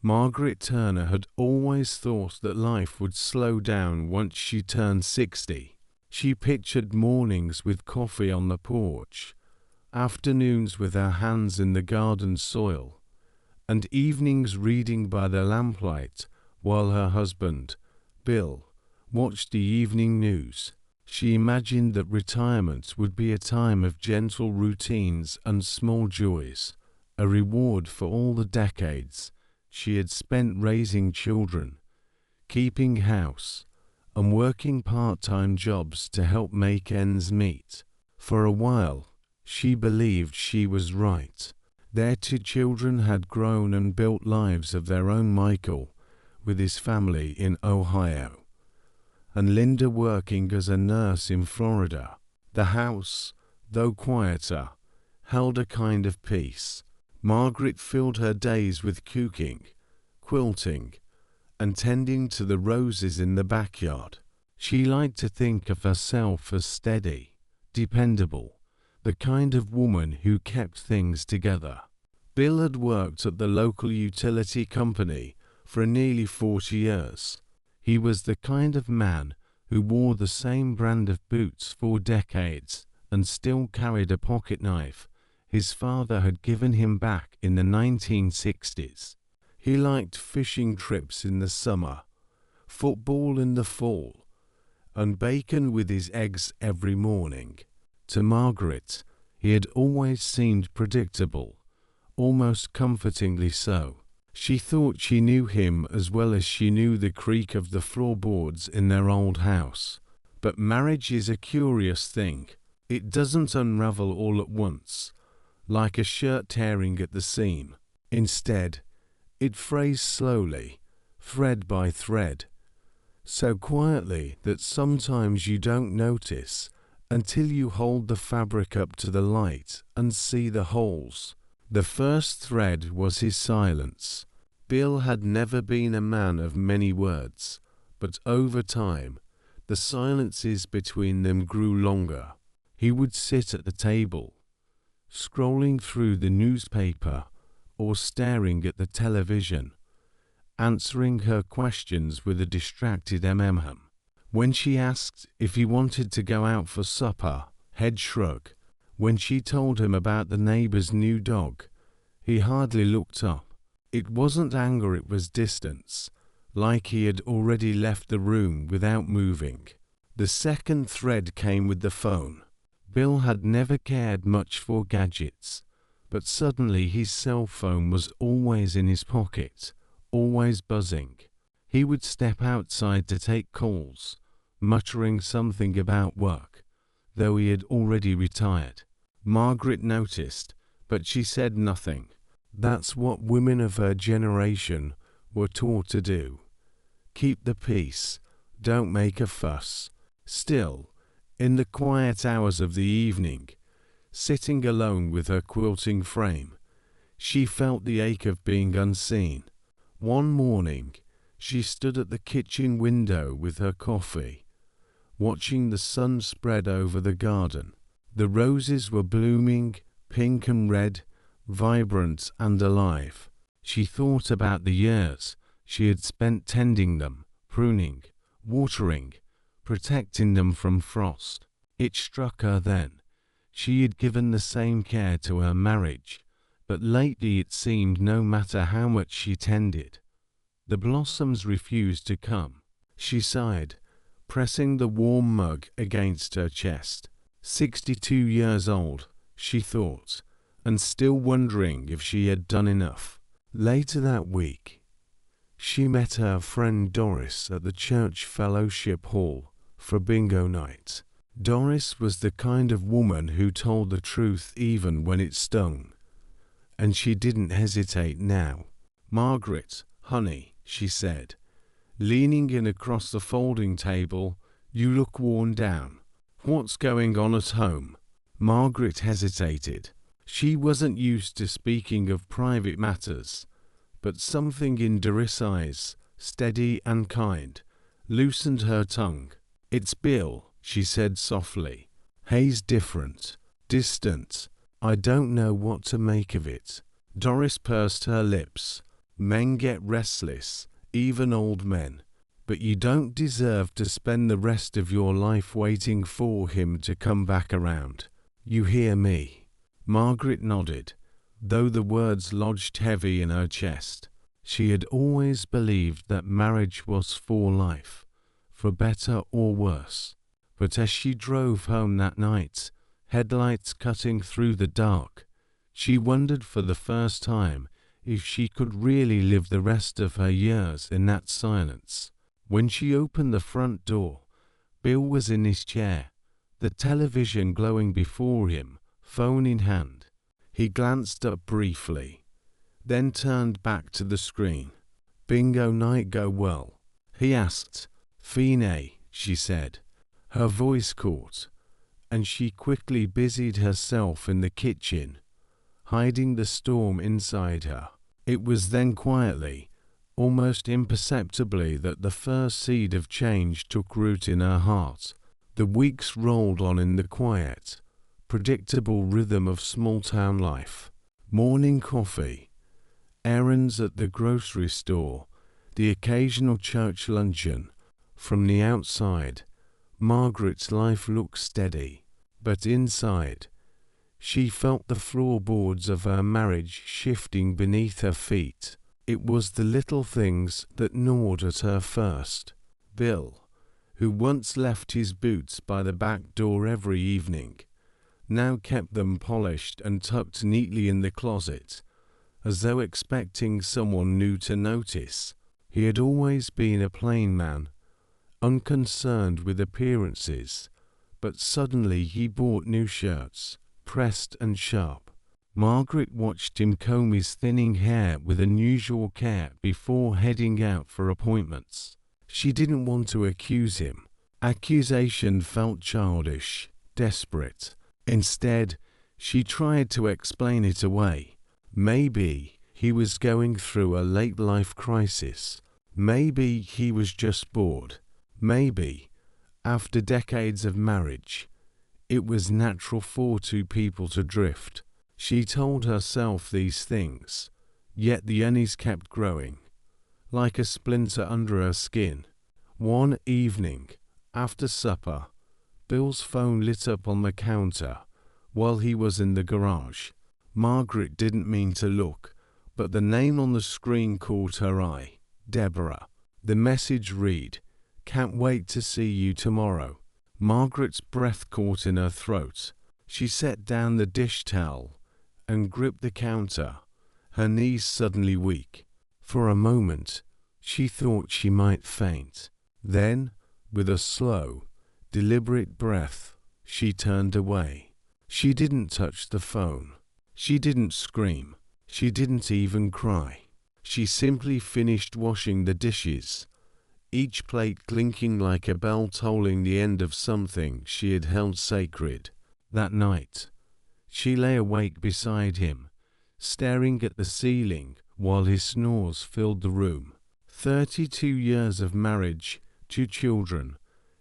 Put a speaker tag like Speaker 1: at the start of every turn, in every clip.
Speaker 1: Margaret Turner had always thought that life would slow down once she turned 60. She pictured mornings with coffee on the porch, afternoons with her hands in the garden soil, and evenings reading by the lamplight while her husband, Bill, watched the evening news. She imagined that retirement would be a time of gentle routines and small joys, a reward for all the decades she had spent raising children, keeping house, and working part-time jobs to help make ends meet. For a while, she believed she was right. Their 2 children had grown and built lives of their own. Michael, with his family in Ohio, and Linda working as a nurse in Florida. The house, though quieter, held a kind of peace. Margaret filled her days with cooking, quilting, and tending to the roses in the backyard. She liked to think of herself as steady, dependable, the kind of woman who kept things together. Bill had worked at the local utility company for nearly 40 years. He was the kind of man who wore the same brand of boots for decades and still carried a pocket knife his father had given him back in the 1960s. He liked fishing trips in the summer, football in the fall, and bacon with his eggs every morning. To Margaret, he had always seemed predictable, almost comfortingly so. She thought she knew him as well as she knew the creak of the floorboards in their old house. But marriage is a curious thing. It doesn't unravel all at once, like a shirt tearing at the seam. Instead, it frays slowly, thread by thread, so quietly that sometimes you don't notice until you hold the fabric up to the light and see the holes. The first thread was his silence. Bill had never been a man of many words, but over time, the silences between them grew longer. He would sit at the table, scrolling through the newspaper or staring at the television, answering her questions with a distracted mm. When she asked if he wanted to go out for supper, head shrug. When she told him about the neighbor's new dog, he hardly looked up. It wasn't anger, it was distance, like he had already left the room without moving. The second thread came with the phone. Bill had never cared much for gadgets, but suddenly his cell phone was always in his pocket, always buzzing. He would step outside to take calls, muttering something about work, though he had already retired. Margaret noticed, but she said nothing. That's what women of her generation were taught to do. Keep the peace, don't make a fuss. Still, in the quiet hours of the evening, sitting alone with her quilting frame, she felt the ache of being unseen. One morning, she stood at the kitchen window with her coffee, watching the sun spread over the garden. The roses were blooming, pink and red, vibrant and alive. She thought about the years she had spent tending them, pruning, watering, protecting them from frost. It struck her then. She had given the same care to her marriage, but lately it seemed no matter how much she tended, the blossoms refused to come. She sighed, pressing the warm mug against her chest. 62 years old, she thought, and still wondering if she had done enough. Later that week, she met her friend Doris at the church fellowship hall for bingo night. Doris was the kind of woman who told the truth even when it stung, and she didn't hesitate now. "Margaret, honey," she said, leaning in across the folding table, "you look worn down. What's going on at home?" Margaret hesitated. She wasn't used to speaking of private matters, but something in Doris' eyes, steady and kind, loosened her tongue. "It's Bill," she said softly. "He's different, distant. I don't know what to make of it." Doris pursed her lips. Men get restless, even old men. But you don't deserve to spend the rest of your life waiting for him to come back around. You hear me?" Margaret nodded, though the words lodged heavy in her chest. She had always believed that marriage was for life, for better or worse. But as she drove home that night, headlights cutting through the dark, she wondered for the first time if she could really live the rest of her years in that silence. When she opened the front door, Bill was in his chair, the television glowing before him, phone in hand. He glanced up briefly, then turned back to the screen. "Bingo night go well?" he asked. "Fine," she said. Her voice caught, and she quickly busied herself in the kitchen, hiding the storm inside her. It was then quietly, almost imperceptibly, that the first seed of change took root in her heart. The weeks rolled on in the quiet, predictable rhythm of small-town life. Morning coffee, errands at the grocery store, the occasional church luncheon. From the outside, Margaret's life looked steady, but inside, she felt the floorboards of her marriage shifting beneath her feet. It was the little things that gnawed at her first. Bill, who once left his boots by the back door every evening, now kept them polished and tucked neatly in the closet, as though expecting someone new to notice. He had always been a plain man, unconcerned with appearances, but suddenly he bought new shirts, pressed and sharp. Margaret watched him comb his thinning hair with unusual care before heading out for appointments. She didn't want to accuse him. Accusation felt childish, desperate. Instead, she tried to explain it away. Maybe he was going through a late-life crisis. Maybe he was just bored. Maybe, after decades of marriage, it was natural for two people to drift. She told herself these things, yet the unease kept growing, like a splinter under her skin. One evening, after supper, Bill's phone lit up on the counter while he was in the garage. Margaret didn't mean to look, but the name on the screen caught her eye. Deborah. The message read, "Can't wait to see you tomorrow." Margaret's breath caught in her throat. She set down the dish towel and gripped the counter, her knees suddenly weak. For a moment, she thought she might faint. Then, with a slow, deliberate breath, she turned away. She didn't touch the phone. She didn't scream. She didn't even cry. She simply finished washing the dishes, each plate clinking like a bell tolling the end of something she had held sacred. That night, she lay awake beside him, staring at the ceiling while his snores filled the room. 32 years of marriage, 2 children,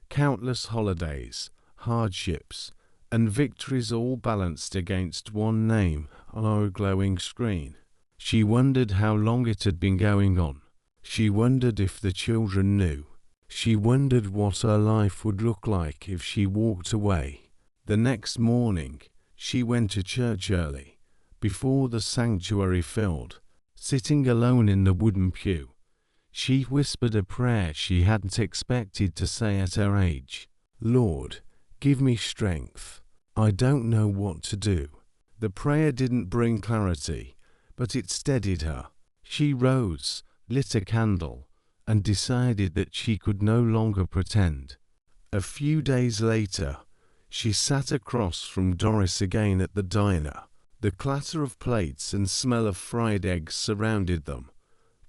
Speaker 1: countless holidays, hardships, and victories all balanced against one name on our glowing screen. She wondered how long it had been going on. She wondered if the children knew. She wondered what her life would look like if she walked away. The next morning, she went to church early, before the sanctuary filled. Sitting alone in the wooden pew, she whispered a prayer she hadn't expected to say at her age. "Lord, give me strength. I don't know what to do." The prayer didn't bring clarity, but it steadied her. She rose, lit a candle, and decided that she could no longer pretend. A few days later, she sat across from Doris again at the diner. The clatter of plates and smell of fried eggs surrounded them,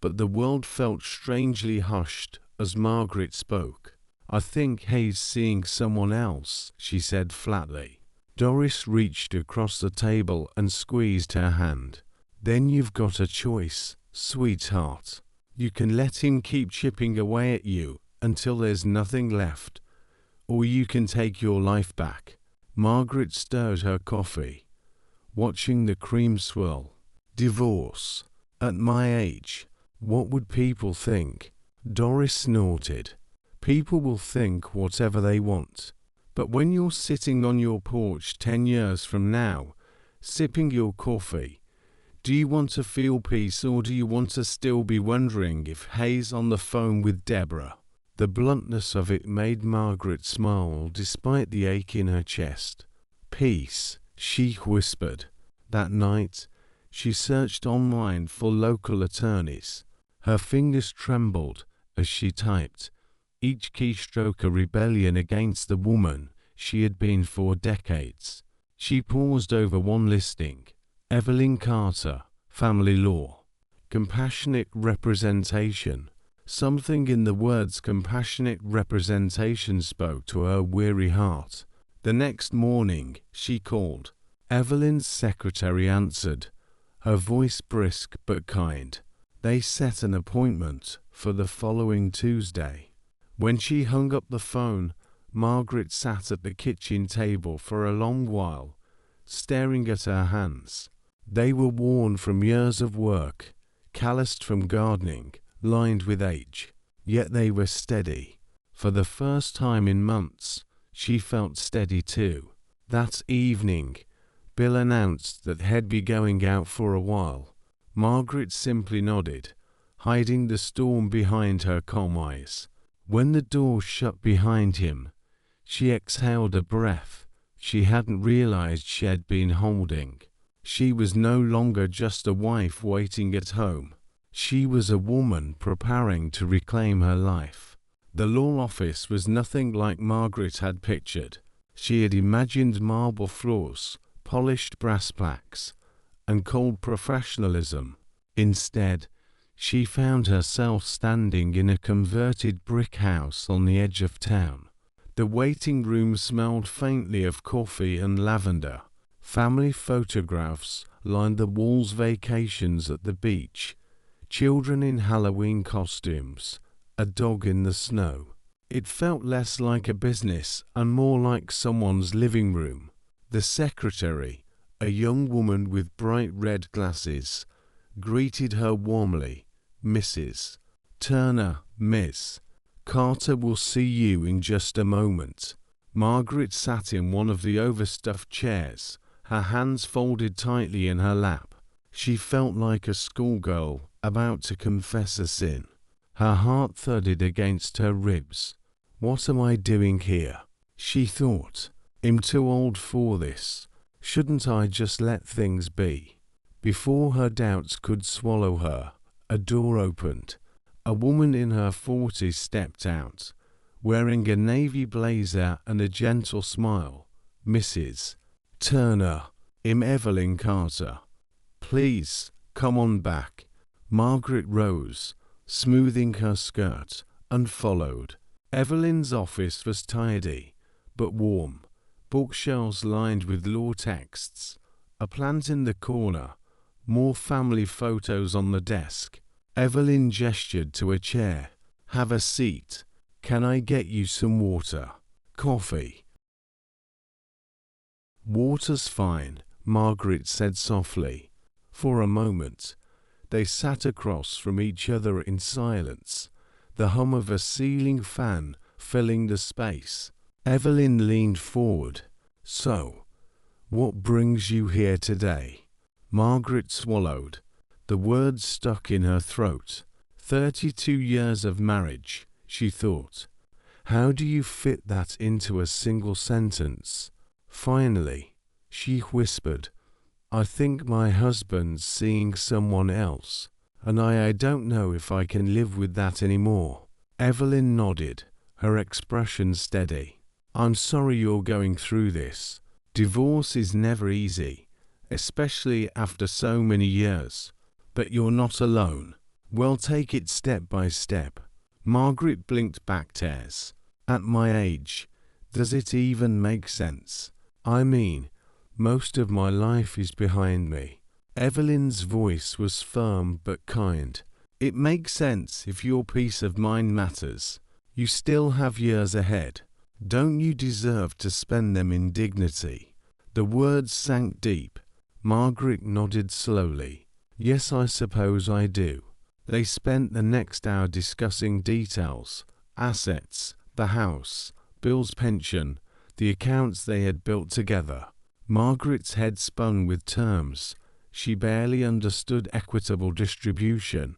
Speaker 1: but the world felt strangely hushed as Margaret spoke. "I think Hayes seeing someone else," she said flatly. Doris reached across the table and squeezed her hand. "Then you've got a choice, sweetheart. You can let him keep chipping away at you until there's nothing left, or you can take your life back." Margaret stirred her coffee, watching the cream swirl. "Divorce. At my age. What would people think? Doris snorted. People will think whatever they want. But when you're sitting on your porch 10 years from now, sipping your coffee, do you want to feel peace, or do you want to still be wondering if Hayes on the phone with Deborah? The bluntness of it made Margaret smile despite the ache in her chest. Peace, she whispered. That night, she searched online for local attorneys. Her fingers trembled as she typed, each keystroke a rebellion against the woman she had been for decades. She paused over one listing. Evelyn Carter, Family Law. Compassionate representation. Something in the words compassionate representation spoke to her weary heart. The next morning, she called. Evelyn's secretary answered, her voice brisk but kind. They set an appointment for the following Tuesday. When she hung up the phone, Margaret sat at the kitchen table for a long while, staring at her hands. They were worn from years of work, calloused from gardening, lined with age. Yet they were steady. For the first time in months, she felt steady too. That evening, Bill announced that he'd be going out for a while. Margaret simply nodded, hiding the storm behind her calm eyes. When the door shut behind him, she exhaled a breath she hadn't realized she had been holding. She was no longer just a wife waiting at home. She was a woman preparing to reclaim her life. The law office was nothing like Margaret had pictured. She had imagined marble floors, polished brass plaques, and cold professionalism. Instead, she found herself standing in a converted brick house on the edge of town. The waiting room smelled faintly of coffee and lavender. Family photographs lined the walls, vacations at the beach, children in Halloween costumes, a dog in the snow. It felt less like a business and more like someone's living room. The secretary, a young woman with bright red glasses, greeted her warmly. Mrs. Turner, Miss Carter will see you in just a moment. Margaret sat in one of the overstuffed chairs, her hands folded tightly in her lap. She felt like a schoolgirl about to confess a sin. Her heart thudded against her ribs. What am I doing here? She thought. I'm too old for this. Shouldn't I just let things be? Before her doubts could swallow her, a door opened. A woman in her 40s stepped out, wearing a navy blazer and a gentle smile. Mrs. Turner, I'm Evelyn Carter. Please, come on back. Margaret rose, smoothing her skirt, and followed. Evelyn's office was tidy, but warm. Bookshelves lined with law texts, a plant in the corner, more family photos on the desk. Evelyn gestured to a chair. Have a seat. Can I get you some water? Coffee? Water's fine, Margaret said softly. For a moment, they sat across from each other in silence, the hum of a ceiling fan filling the space. Evelyn leaned forward. So, what brings you here today? Margaret swallowed. The words stuck in her throat. 32 years of marriage, she thought. How do you fit that into a single sentence? Finally, she whispered, I think my husband's seeing someone else, and I don't know if I can live with that anymore. Evelyn nodded, her expression steady. I'm sorry you're going through this. Divorce is never easy, especially after so many years. But you're not alone. We'll take it step by step. Margaret blinked back tears. At my age, does it even make sense? I mean, most of my life is behind me. Evelyn's voice was firm but kind. It makes sense if your peace of mind matters. You still have years ahead. Don't you deserve to spend them in dignity? The words sank deep. Margaret nodded slowly. Yes, I suppose I do. They spent the next hour discussing details, assets, the house, Bill's pension, the accounts they had built together. Margaret's head spun with terms. She barely understood equitable distribution,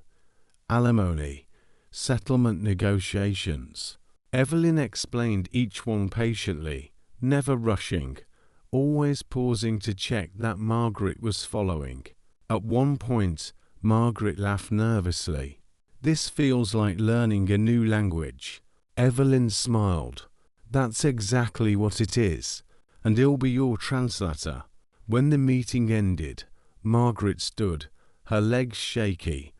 Speaker 1: alimony, settlement negotiations. Evelyn explained each one patiently, never rushing, always pausing to check that Margaret was following. At one point, Margaret laughed nervously. "This feels like learning a new language." Evelyn smiled. "That's exactly what it is, and he'll be your translator." When the meeting ended, Margaret stood, her legs shaky,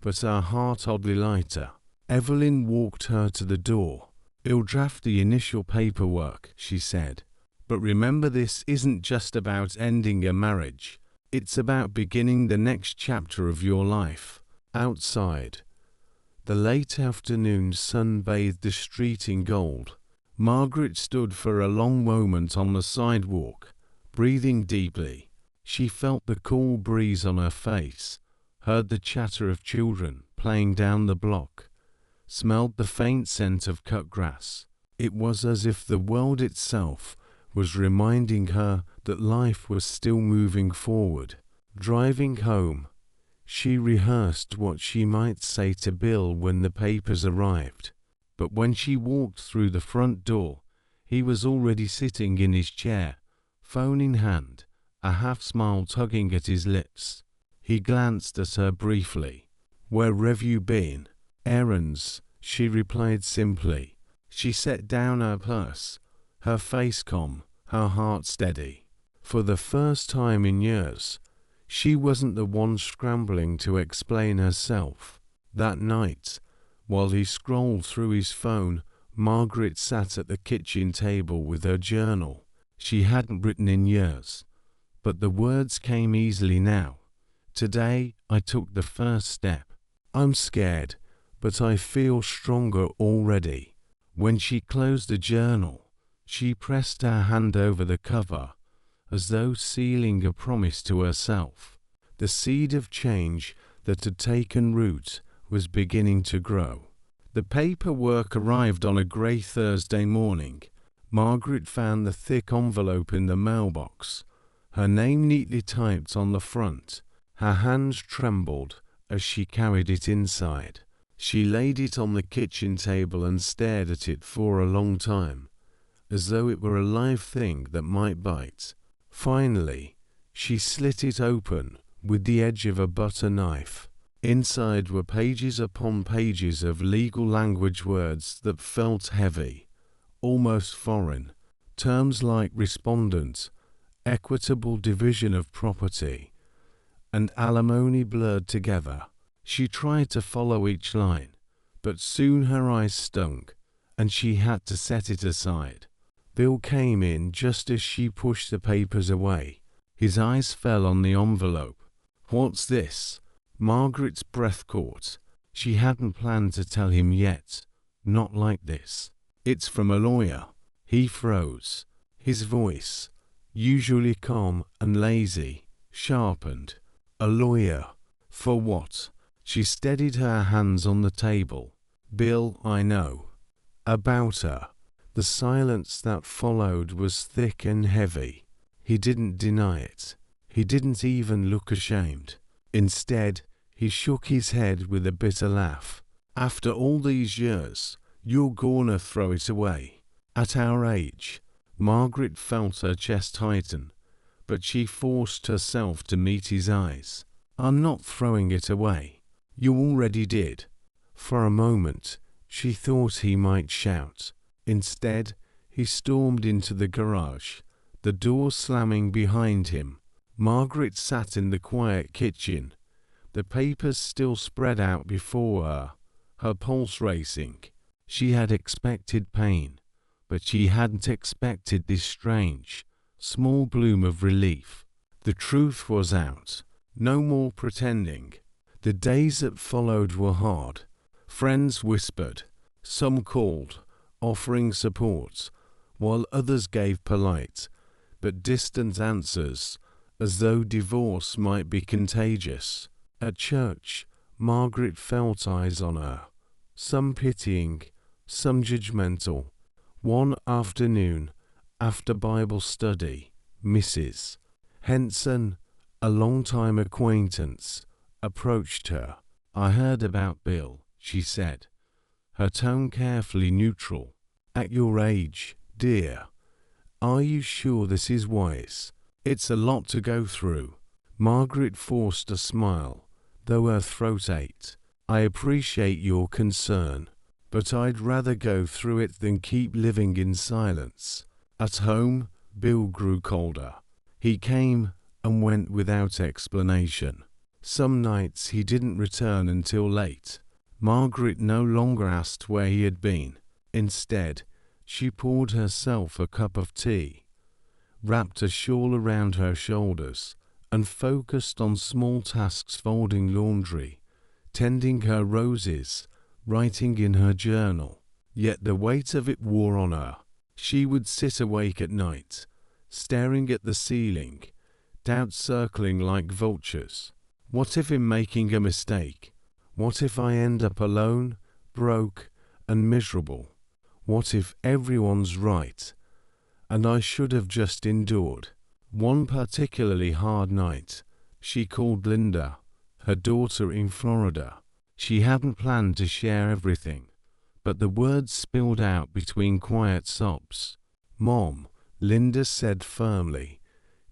Speaker 1: but her heart oddly lighter. Evelyn walked her to the door. "He'll draft the initial paperwork," she said. "But remember, this isn't just about ending a marriage. It's about beginning the next chapter of your life." Outside, the late afternoon sun bathed the street in gold. Margaret stood for a long moment on the sidewalk, breathing deeply. She felt the cool breeze on her face, heard the chatter of children playing down the block, smelled the faint scent of cut grass. It was as if the world itself was reminding her that life was still moving forward. Driving home, she rehearsed what she might say to Bill when the papers arrived. But when she walked through the front door, he was already sitting in his chair, phone in hand, a half-smile tugging at his lips. He glanced at her briefly. "Where have you been?" "Errands," she replied simply. She set down her purse, her face calm, her heart steady. For the first time in years, she wasn't the one scrambling to explain herself. That night, while he scrolled through his phone, Margaret sat at the kitchen table with her journal. She hadn't written in years, but the words came easily now. "Today, I took the first step. I'm scared, but I feel stronger already." When she closed the journal, she pressed her hand over the cover, as though sealing a promise to herself. The seed of change that had taken root was beginning to grow. The paperwork arrived on a grey Thursday morning. Margaret found the thick envelope in the mailbox, her name neatly typed on the front. Her hands trembled as she carried it inside. She laid it on the kitchen table and stared at it for a long time, as though it were a live thing that might bite. Finally, she slit it open with the edge of a butter knife. Inside were pages upon pages of legal language words that felt heavy, almost foreign. Terms like respondent, equitable division of property, and alimony blurred together. She tried to follow each line, but soon her eyes stung, and she had to set it aside. Bill came in just as she pushed the papers away. His eyes fell on the envelope. "What's this?" Margaret's breath caught. She hadn't planned to tell him yet. Not like this. "It's from a lawyer." He froze. His voice, usually calm and lazy, sharpened. "A lawyer? For what?" She steadied her hands on the table. "Bill, I know. About her." The silence that followed was thick and heavy. He didn't deny it. He didn't even look ashamed. Instead, he shook his head with a bitter laugh. "After all these years, you're gonna throw it away. At our age." Margaret felt her chest tighten, but she forced herself to meet his eyes. "I'm not throwing it away. You already did." For a moment, she thought he might shout. Instead, he stormed into the garage, the door slamming behind him. Margaret sat in the quiet kitchen, the papers still spread out before her, her pulse racing. She had expected pain, but she hadn't expected this strange, small bloom of relief. The truth was out. No more pretending. The days that followed were hard. Friends whispered. Some called, offering support, while others gave polite but distant answers, as though divorce might be contagious. At church, Margaret felt eyes on her, some pitying, some judgmental. One afternoon, after Bible study, Mrs. Henson, a long-time acquaintance, approached her. "I heard about Bill," she said, her tone carefully neutral. "At your age, dear, are you sure this is wise? It's a lot to go through." Margaret forced a smile, though her throat ached. "I appreciate your concern, but I'd rather go through it than keep living in silence." At home, Bill grew colder. He came and went without explanation. Some nights he didn't return until late. Margaret no longer asked where he had been. Instead, she poured herself a cup of tea, wrapped a shawl around her shoulders, and focused on small tasks: folding laundry, tending her roses, writing in her journal. Yet the weight of it wore on her. She would sit awake at night, staring at the ceiling, doubts circling like vultures. What if I'm making a mistake? What if I end up alone, broke, and miserable? What if everyone's right, and I should have just endured? One particularly hard night, she called Linda, her daughter in Florida. She hadn't planned to share everything, but the words spilled out between quiet sobs. "Mom," Linda said firmly,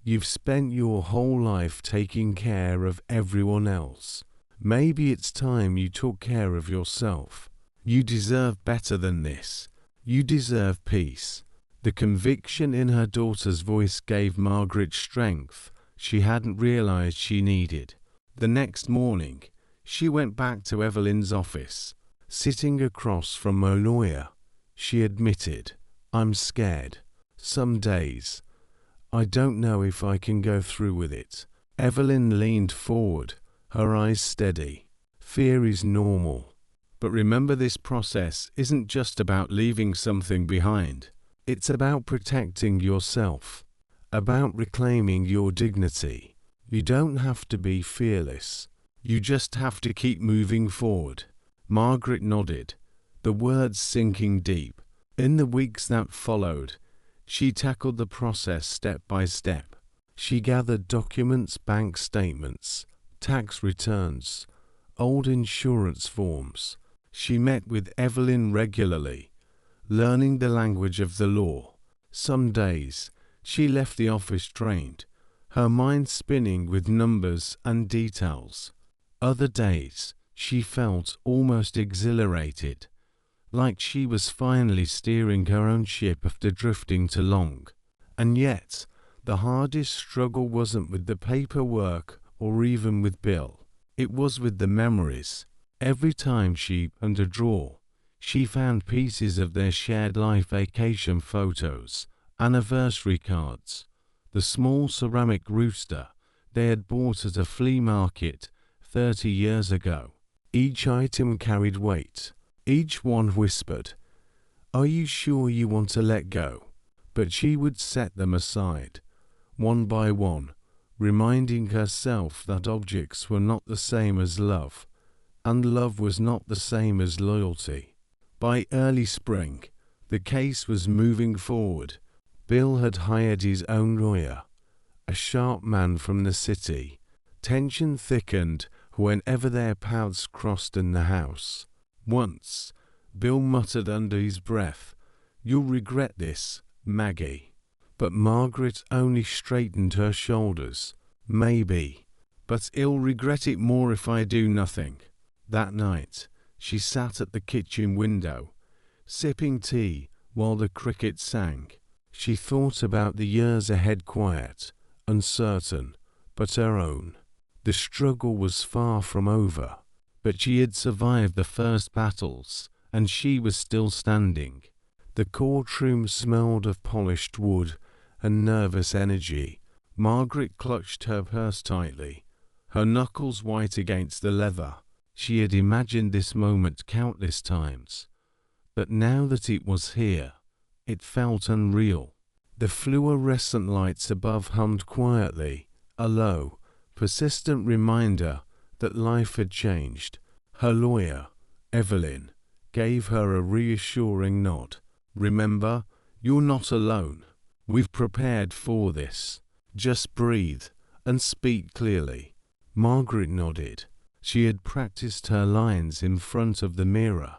Speaker 1: "you've spent your whole life taking care of everyone else. Maybe it's time you took care of yourself. You deserve better than this. You deserve peace." The conviction in her daughter's voice gave Margaret strength she hadn't realized she needed. The next morning, she went back to Evelyn's office. Sitting across from her lawyer, she admitted, "I'm scared. Some days, I don't know if I can go through with it." Evelyn leaned forward, her eyes steady. "Fear is normal. But remember, this process isn't just about leaving something behind. It's about protecting yourself, about reclaiming your dignity. You don't have to be fearless. You just have to keep moving forward." Margaret nodded, the words sinking deep. In the weeks that followed, she tackled the process step by step. She gathered documents, bank statements, tax returns, old insurance forms. She met with Evelyn regularly, learning the language of the law. Some days, she left the office drained, her mind spinning with numbers and details. Other days, she felt almost exhilarated, like she was finally steering her own ship after drifting too long. And yet, the hardest struggle wasn't with the paperwork or even with Bill. It was with the memories. Every time she opened a drawer, she found pieces of their shared life: vacation photos, anniversary cards, the small ceramic rooster they had bought at a flea market 30 years ago. Each item carried weight. Each one whispered, "Are you sure you want to let go?" But she would set them aside, one by one, reminding herself that objects were not the same as love, and love was not the same as loyalty. By early spring, the case was moving forward. Bill had hired his own lawyer, a sharp man from the city. Tension thickened whenever their paths crossed in the house. Once, Bill muttered under his breath, "You'll regret this, Maggie." But Margaret only straightened her shoulders. "Maybe, but I'll regret it more if I do nothing." That night, she sat at the kitchen window, sipping tea while the crickets sang. She thought about the years ahead, quiet, uncertain, but her own. The struggle was far from over, but she had survived the first battles, and she was still standing. The courtroom smelled of polished wood and nervous energy. Margaret clutched her purse tightly, her knuckles white against the leather. She had imagined this moment countless times, but now that it was here, it felt unreal. The fluorescent lights above hummed quietly, a low, persistent reminder that life had changed. Her lawyer, Evelyn, gave her a reassuring nod. "Remember, you're not alone. We've prepared for this. Just breathe and speak clearly." Margaret nodded. She had practiced her lines in front of the mirror,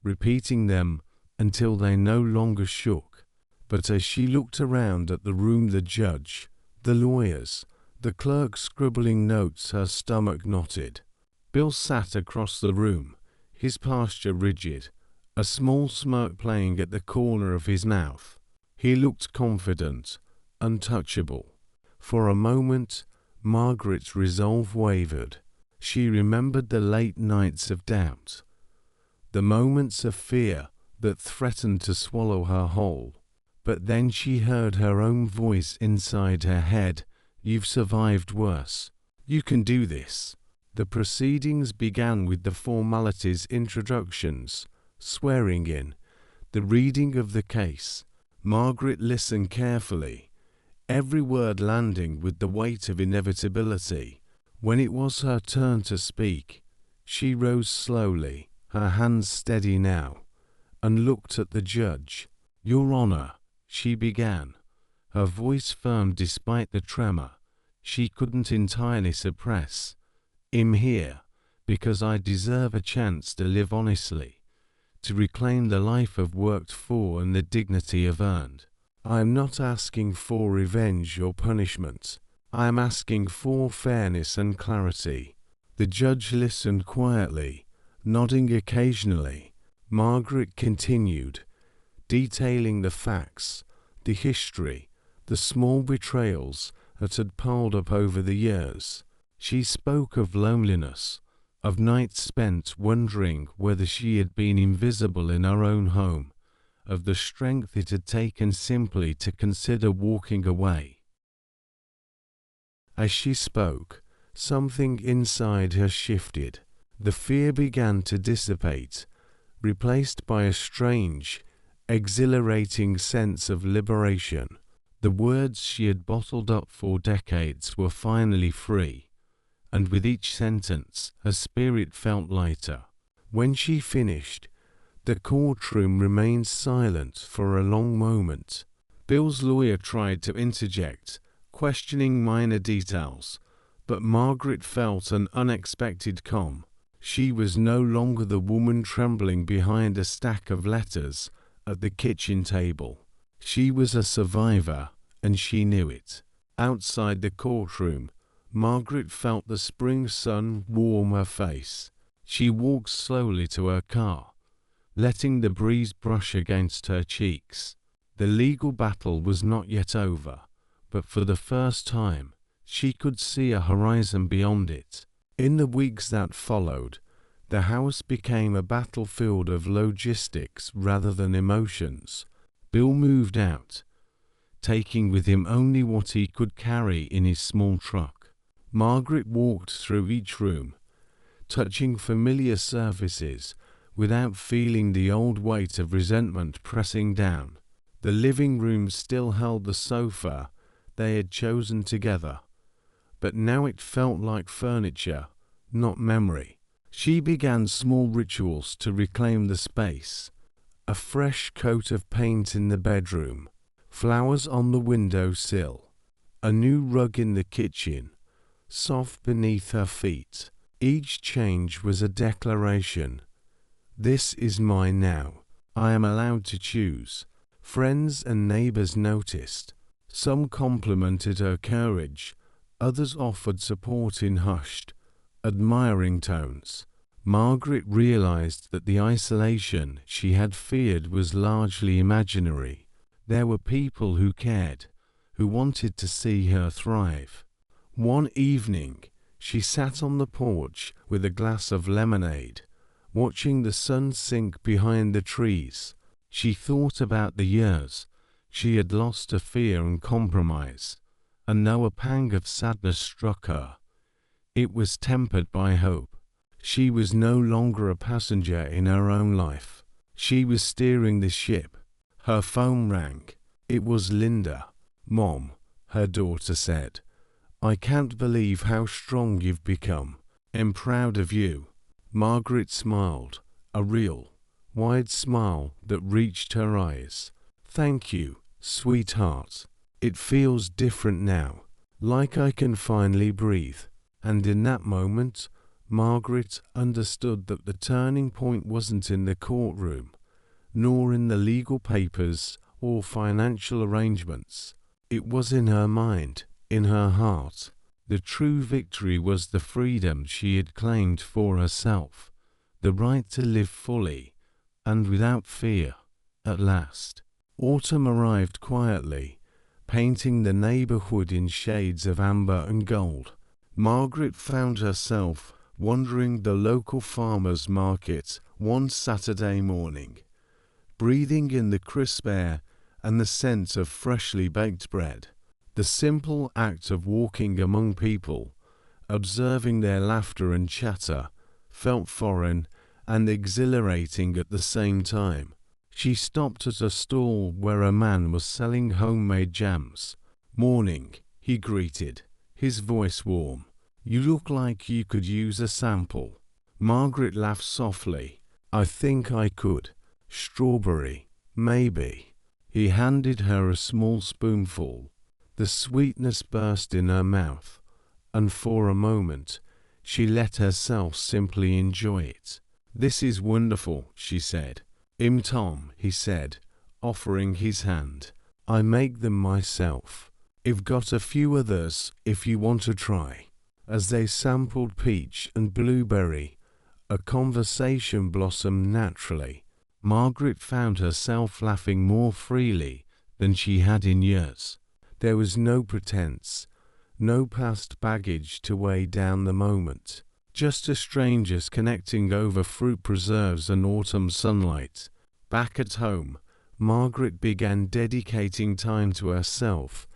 Speaker 1: repeating them until they no longer shook. But as she looked around at the room, the judge, the lawyers, the clerk scribbling notes, her stomach knotted. Bill sat across the room, his posture rigid, a small smirk playing at the corner of his mouth. He looked confident, untouchable. For a moment, Margaret's resolve wavered. She remembered the late nights of doubt, the moments of fear that threatened to swallow her whole. But then she heard her own voice inside her head. "You've survived worse. You can do this." The proceedings began with the formalities, introductions, swearing in, the reading of the case. Margaret listened carefully, every word landing with the weight of inevitability. When it was her turn to speak, she rose slowly, her hands steady now, and looked at the judge. "Your Honor," she began, her voice firm despite the tremor she couldn't entirely suppress. "I'm here because I deserve a chance to live honestly, to reclaim the life I've worked for and the dignity I've earned. I am not asking for revenge or punishment. I am asking for fairness and clarity." The judge listened quietly, nodding occasionally. Margaret continued, detailing the facts, the history, the small betrayals that had piled up over the years. She spoke of loneliness, of nights spent wondering whether she had been invisible in her own home, of the strength it had taken simply to consider walking away. As she spoke, something inside her shifted. The fear began to dissipate, replaced by a strange, exhilarating sense of liberation. The words she had bottled up for decades were finally free, and with each sentence her spirit felt lighter. When she finished, the courtroom remained silent for a long moment. Bill's lawyer tried to interject, questioning minor details, but Margaret felt an unexpected calm. She was no longer the woman trembling behind a stack of letters at the kitchen table. She was a survivor, and she knew it. Outside the courtroom, Margaret felt the spring sun warm her face. She walked slowly to her car, letting the breeze brush against her cheeks. The legal battle was not yet over, but for the first time, she could see a horizon beyond it. In the weeks that followed, the house became a battlefield of logistics rather than emotions. Bill moved out, taking with him only what he could carry in his small truck. Margaret walked through each room, touching familiar surfaces without feeling the old weight of resentment pressing down. The living room still held the sofa they had chosen together, but now it felt like furniture, not memory. She began small rituals to reclaim the space. A fresh coat of paint in the bedroom, flowers on the window sill, a new rug in the kitchen, soft beneath her feet. Each change was a declaration. This is mine now. I am allowed to choose. Friends and neighbors noticed. Some complimented her courage. Others offered support in hushed, admiring tones. Margaret realized that the isolation she had feared was largely imaginary. There were people who cared, who wanted to see her thrive. One evening, she sat on the porch with a glass of lemonade, watching the sun sink behind the trees. She thought about the years she had lost to fear and compromise, and though a pang of sadness struck her, it was tempered by hope. She was no longer a passenger in her own life. She was steering the ship. Her phone rang. It was Linda. "Mom," her daughter said, "I can't believe how strong you've become. "I'm proud of you." Margaret smiled, a real, wide smile that reached her eyes. "Thank you, sweetheart. It feels different now, like I can finally breathe." And in that moment, Margaret understood that the turning point wasn't in the courtroom, nor in the legal papers or financial arrangements. It was in her mind, in her heart. The true victory was the freedom she had claimed for herself, the right to live fully and without fear. At last, autumn arrived quietly, painting the neighborhood in shades of amber and gold. Margaret found herself wandering the local farmers' market one Saturday morning, breathing in the crisp air and the scent of freshly baked bread. The simple act of walking among people, observing their laughter and chatter, felt foreign and exhilarating at the same time. She stopped at a stall where a man was selling homemade jams. "Morning," he greeted, his voice warm. "You look like you could use a sample." Margaret laughed softly. "I think I could. Strawberry, maybe." He handed her a small spoonful. The sweetness burst in her mouth, and for a moment, she let herself simply enjoy it. "This is wonderful," she said. Tom," he said, offering his hand. "I make them myself. I've got a few others if you want to try." As they sampled peach and blueberry, a conversation blossomed naturally. Margaret found herself laughing more freely than she had in years. There was no pretense, no past baggage to weigh down the moment. Just as strangers connecting over fruit preserves and autumn sunlight. Back at home, Margaret began dedicating time to herself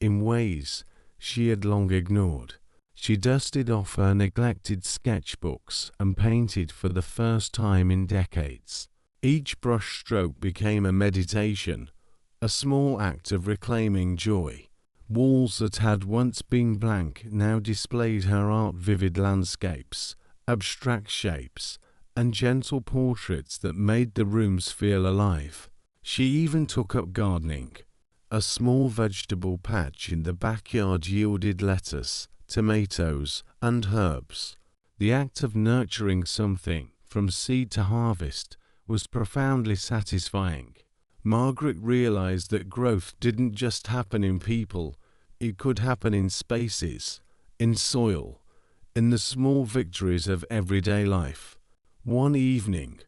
Speaker 1: in ways she had long ignored. She dusted off her neglected sketchbooks and painted for the first time in decades. Each brushstroke became a meditation, a small act of reclaiming joy. Walls that had once been blank now displayed her art-vivid landscapes, abstract shapes, and gentle portraits that made the rooms feel alive. She even took up gardening. A small vegetable patch in the backyard yielded lettuce, tomatoes, and herbs. The act of nurturing something from seed to harvest was profoundly satisfying. Margaret realized that growth didn't just happen in people, it could happen in spaces, in soil, in the small victories of everyday life. One evening,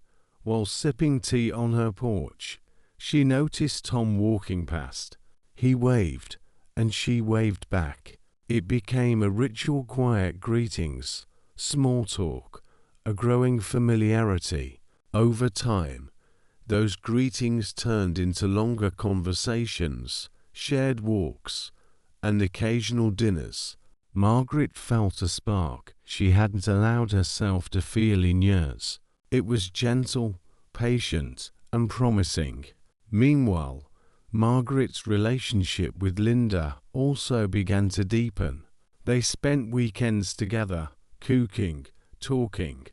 Speaker 1: while sipping tea on her porch, she noticed Tom walking past. He waved, and she waved back. It became a ritual quiet greetings, small talk, a growing familiarity. Over time, those greetings turned into longer conversations, shared walks, and occasional dinners. Margaret felt a spark she hadn't allowed herself to feel in years. It was gentle, patient, and promising. Meanwhile, Margaret's relationship with Linda also began to deepen. They spent weekends together, cooking, talking,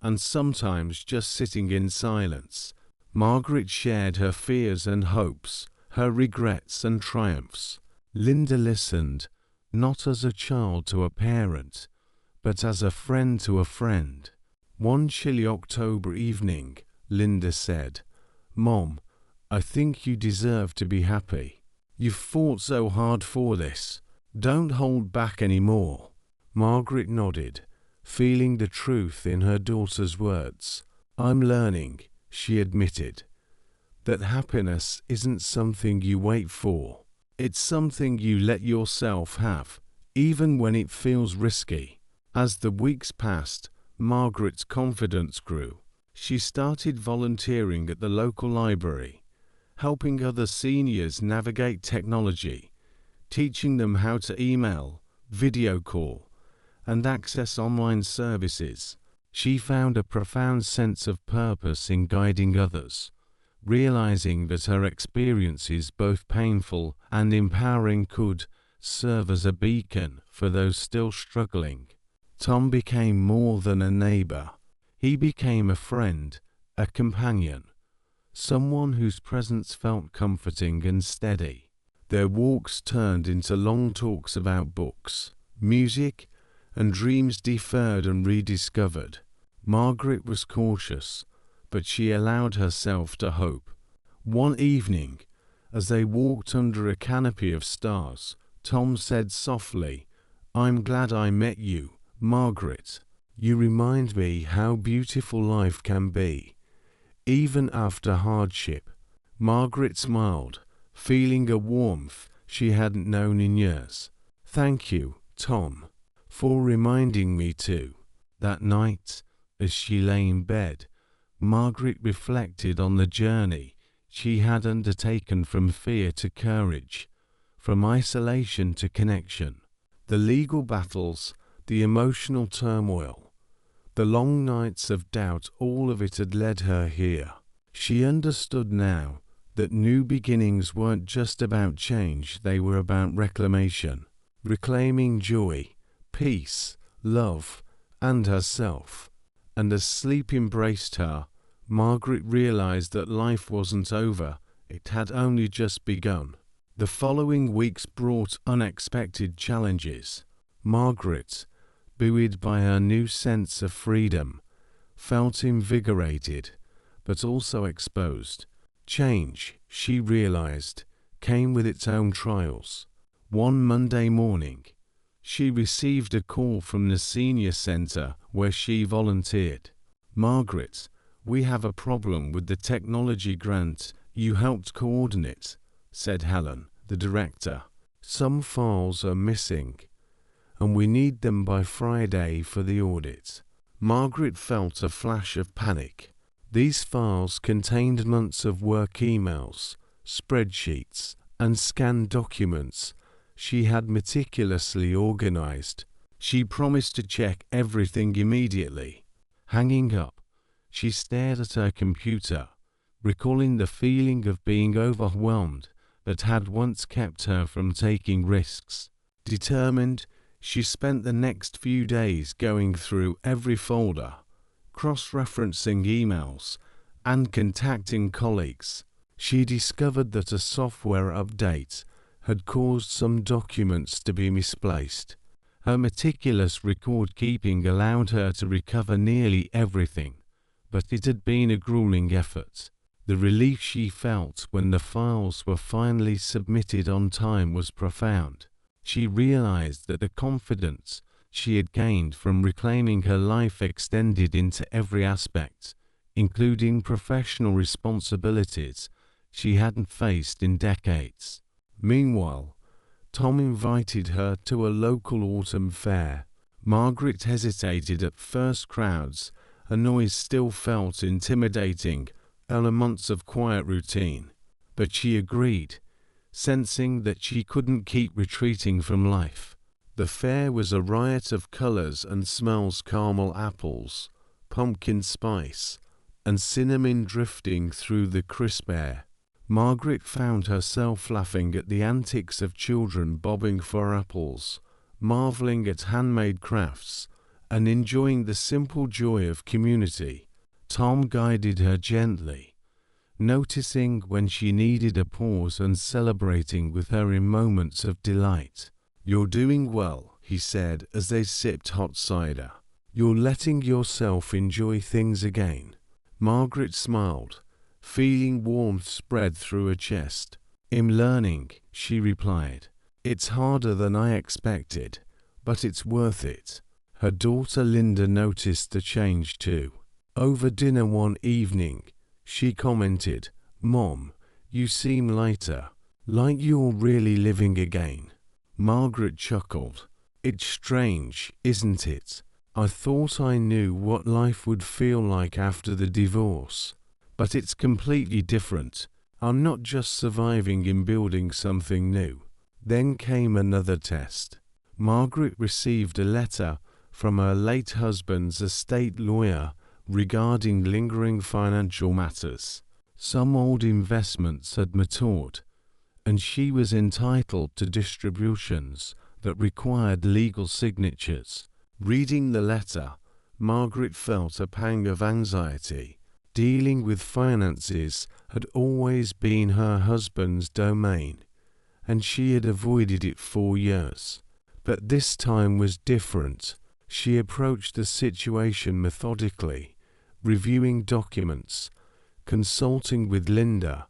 Speaker 1: and sometimes just sitting in silence. Margaret shared her fears and hopes, her regrets and triumphs. Linda listened, not as a child to a parent, but as a friend to a friend. One chilly October evening, Linda said, "Mom, I think you deserve to be happy. You've fought so hard for this. Don't hold back anymore." Margaret nodded, feeling the truth in her daughter's words. "I'm learning," she admitted, "that happiness isn't something you wait for. It's something you let yourself have, even when it feels risky." As the weeks passed, Margaret's confidence grew. She started volunteering at the local library, helping other seniors navigate technology, teaching them how to email, video call, and access online services. She found a profound sense of purpose in guiding others, realizing that her experiences, both painful and empowering, could serve as a beacon for those still struggling. Tom became more than a neighbor. He became a friend, a companion, someone whose presence felt comforting and steady. Their walks turned into long talks about books, music, and dreams deferred and rediscovered. Margaret was cautious, but she allowed herself to hope. One evening, as they walked under a canopy of stars, Tom said softly, "I'm glad I met you, Margaret. You remind me how beautiful life can be, even after hardship." Margaret smiled, feeling a warmth she hadn't known in years. "Thank you, Tom, for reminding me too." That night, as she lay in bed, Margaret reflected on the journey she had undertaken from fear to courage, from isolation to connection. The legal battles, the emotional turmoil, the long nights of doubt, all of it had led her here. She understood now that new beginnings weren't just about change, they were about reclamation, reclaiming joy, peace, love, and herself. And as sleep embraced her, Margaret realized that life wasn't over, it had only just begun. The following weeks brought unexpected challenges. Margaret, buoyed by her new sense of freedom, felt invigorated, but also exposed. Change, she realized, came with its own trials. One Monday morning, she received a call from the senior center where she volunteered. "Margaret, we have a problem with the technology grant you helped coordinate," said Helen, the director. "Some files are missing, and we need them by Friday for the audit." Margaret felt a flash of panic. These files contained months of work emails, spreadsheets, and scanned documents she had meticulously organized. She promised to check everything immediately. Hanging up, she stared at her computer, recalling the feeling of being overwhelmed that had once kept her from taking risks. Determined, she spent the next few days going through every folder, cross-referencing emails, and contacting colleagues. She discovered that a software update had caused some documents to be misplaced. Her meticulous record-keeping allowed her to recover nearly everything, but it had been a grueling effort. The relief she felt when the files were finally submitted on time was profound. She realized that the confidence she had gained from reclaiming her life extended into every aspect, including professional responsibilities she hadn't faced in decades. Meanwhile, Tom invited her to a local autumn fair. Margaret hesitated at first. Crowds and noise still felt intimidating after months of quiet routine, but she agreed, sensing that she couldn't keep retreating from life. The fair was a riot of colors and smells: caramel apples, pumpkin spice, and cinnamon drifting through the crisp air. Margaret found herself laughing at the antics of children bobbing for apples, marveling at handmade crafts, and enjoying the simple joy of community. Tom guided her gently, noticing when she needed a pause and celebrating with her in moments of delight. "You're doing well," he said as they sipped hot cider. "You're letting yourself enjoy things again." Margaret smiled, feeling warmth spread through her chest. "I'm learning," she replied. "It's harder than I expected, but it's worth it." Her daughter Linda noticed the change too. Over dinner one evening, she commented, "Mom, you seem lighter, like you're really living again." Margaret chuckled. "It's strange, isn't it? I thought I knew what life would feel like after the divorce. But it's completely different. I'm not just surviving and building something new." Then came another test. Margaret received a letter from her late husband's estate lawyer regarding lingering financial matters. Some old investments had matured, and she was entitled to distributions that required legal signatures. Reading the letter, Margaret felt a pang of anxiety. Dealing with finances had always been her husband's domain, and she had avoided it for years. But this time was different. She approached the situation methodically, reviewing documents, consulting with Linda,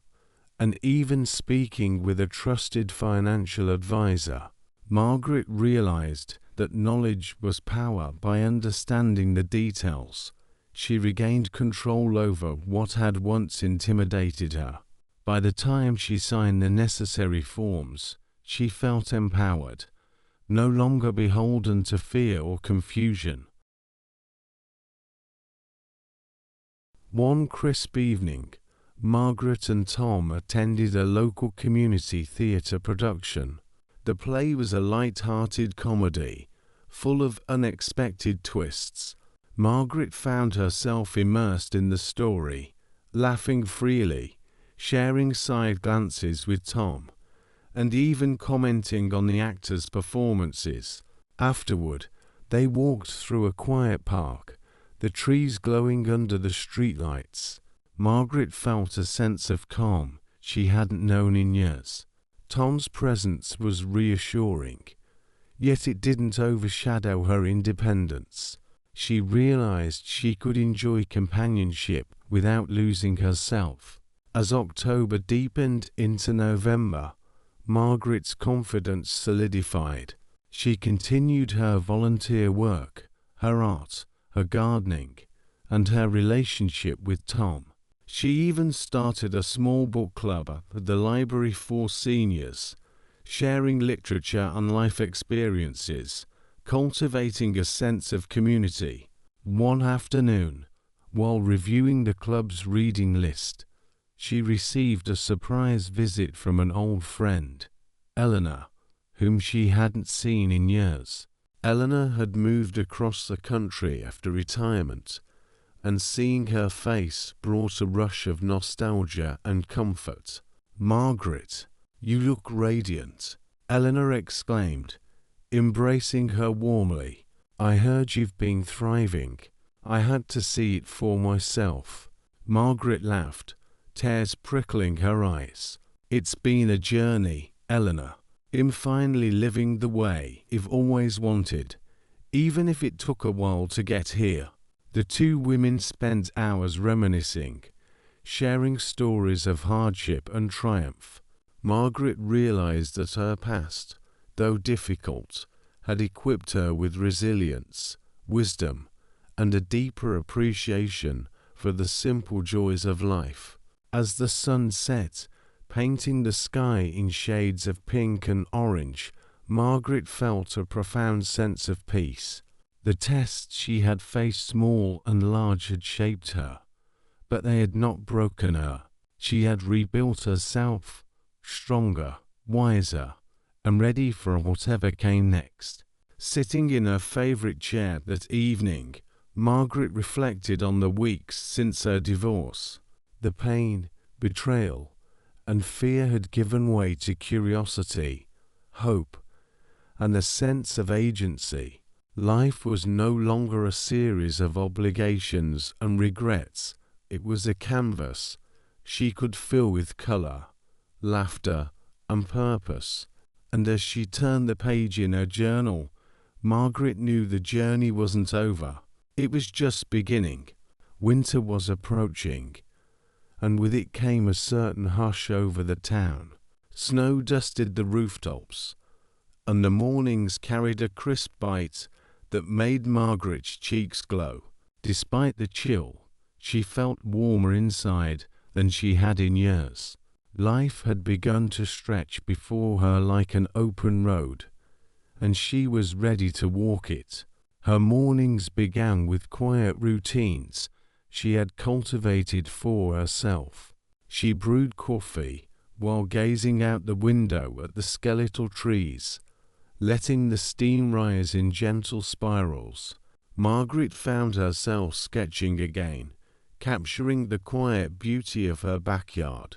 Speaker 1: and even speaking with a trusted financial advisor. Margaret realized that knowledge was power. By understanding the details, she regained control over what had once intimidated her. By the time she signed the necessary forms, she felt empowered, no longer beholden to fear or confusion. One crisp evening, Margaret and Tom attended a local community theatre production. The play was a light-hearted comedy, full of unexpected twists. Margaret found herself immersed in the story, laughing freely, sharing side glances with Tom, and even commenting on the actors' performances. Afterward, they walked through a quiet park, the trees glowing under the streetlights. Margaret felt a sense of calm she hadn't known in years. Tom's presence was reassuring, yet it didn't overshadow her independence. She realized she could enjoy companionship without losing herself. As October deepened into November, Margaret's confidence solidified. She continued her volunteer work, her art, her gardening, and her relationship with Tom. She even started a small book club at the library for seniors, sharing literature and life experiences, cultivating a sense of community. One afternoon, while reviewing the club's reading list, she received a surprise visit from an old friend, Eleanor, whom she hadn't seen in years. Eleanor had moved across the country after retirement, and seeing her face brought a rush of nostalgia and comfort. "Margaret, you look radiant," Eleanor exclaimed, embracing her warmly. "I heard you've been thriving. I had to see it for myself." Margaret laughed, tears prickling her eyes. "It's been a journey, Eleanor. I'm finally living the way I've always wanted, even if it took a while to get here." The two women spent hours reminiscing, sharing stories of hardship and triumph. Margaret realized that her past, though difficult, had equipped her with resilience, wisdom, and a deeper appreciation for the simple joys of life. As the sun set, painting the sky in shades of pink and orange, Margaret felt a profound sense of peace. The tests she had faced, small and large, had shaped her, but they had not broken her. She had rebuilt herself, stronger, wiser, and ready for whatever came next. Sitting in her favorite chair that evening, Margaret reflected on the weeks since her divorce. The pain, betrayal, and fear had given way to curiosity, hope, and a sense of agency. Life was no longer a series of obligations and regrets. It was a canvas she could fill with color, laughter, and purpose. And as she turned the page in her journal, Margaret knew the journey wasn't over. It was just beginning. Winter was approaching, and with it came a certain hush over the town. Snow dusted the rooftops, and the mornings carried a crisp bite that made Margaret's cheeks glow. Despite the chill, she felt warmer inside than she had in years. Life had begun to stretch before her like an open road, and she was ready to walk it. Her mornings began with quiet routines she had cultivated for herself. She brewed coffee while gazing out the window at the skeletal trees, letting the steam rise in gentle spirals. Margaret found herself sketching again, capturing the quiet beauty of her backyard,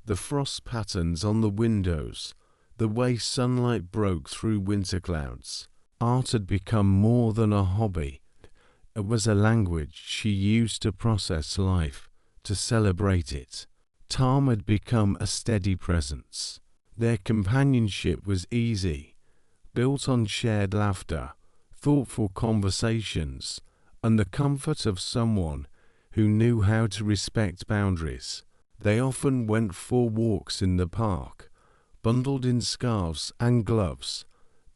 Speaker 1: the frost patterns on the windows, the way sunlight broke through winter clouds. Art had become more than a hobby. It was a language she used to process life, to celebrate it. Tom had become a steady presence. Their companionship was easy, built on shared laughter, thoughtful conversations, and the comfort of someone who knew how to respect boundaries. They often went for walks in the park, bundled in scarves and gloves,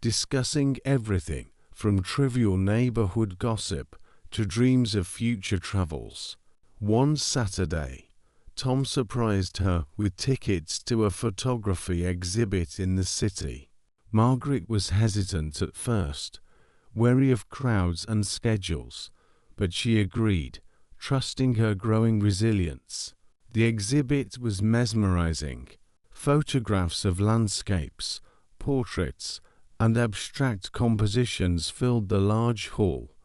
Speaker 1: discussing everything from trivial neighborhood gossip to dreams of future travels. One Saturday, Tom surprised her with tickets to a photography exhibit in the city. Margaret was hesitant at first, wary of crowds and schedules, but she agreed, trusting her growing resilience. The exhibit was mesmerizing. Photographs of landscapes, portraits, and abstract compositions filled the large hall,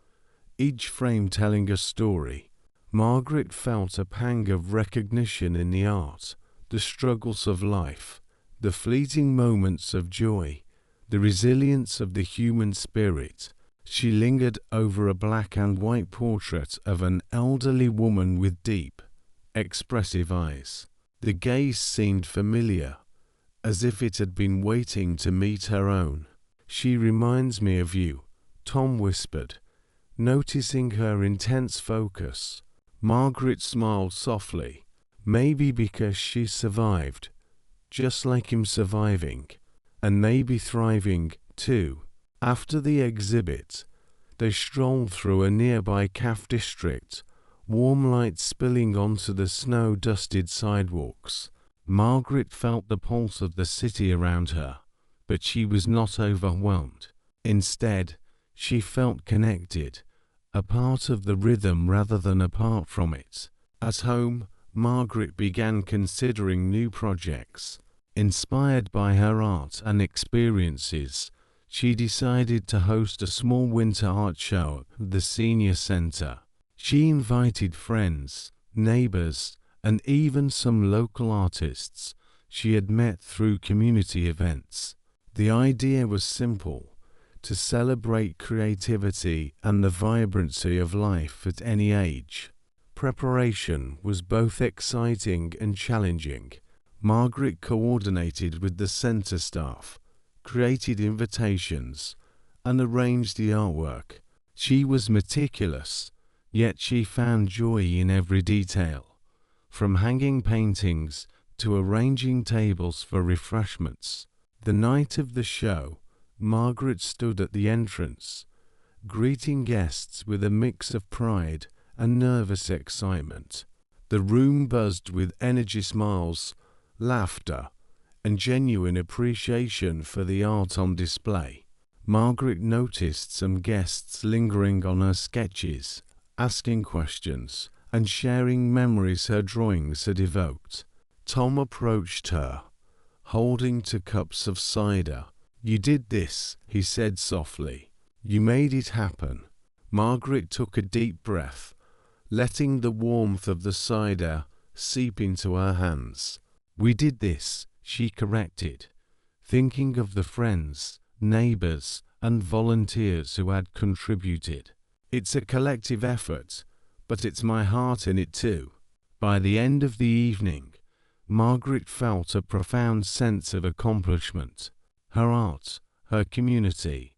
Speaker 1: each frame telling a story. Margaret felt a pang of recognition in the art, the struggles of life, the fleeting moments of joy, the resilience of the human spirit. She lingered over a black and white portrait of an elderly woman with deep, expressive eyes. The gaze seemed familiar, as if it had been waiting to meet her own. "She reminds me of you," Tom whispered, noticing her intense focus. Margaret smiled softly, maybe because she survived, just like him surviving, and maybe thriving, too. After the exhibit, they strolled through a nearby cafe district, warm light spilling onto the snow-dusted sidewalks. Margaret felt the pulse of the city around her, but she was not overwhelmed. Instead, she felt connected, a part of the rhythm rather than apart from it. At home, Margaret began considering new projects. Inspired by her art and experiences, she decided to host a small winter art show at the senior center. She invited friends, neighbors, and even some local artists she had met through community events. The idea was simple: to celebrate creativity and the vibrancy of life at any age. Preparation was both exciting and challenging. Margaret coordinated with the center staff, created invitations, and arranged the artwork. She was meticulous, yet she found joy in every detail, from hanging paintings to arranging tables for refreshments. The night of the show, Margaret stood at the entrance, greeting guests with a mix of pride and nervous excitement. The room buzzed with energy, smiles, laughter, and genuine appreciation for the art on display. Margaret noticed some guests lingering on her sketches, asking questions, and sharing memories her drawings had evoked. Tom approached her, holding two cups of cider. "You did this," he said softly. "You made it happen." Margaret took a deep breath, letting the warmth of the cider seep into her hands. "We did this," she corrected, thinking of the friends, neighbors, and volunteers who had contributed. "It's a collective effort, but it's my heart in it too." By the end of the evening, Margaret felt a profound sense of accomplishment. Her art, her community,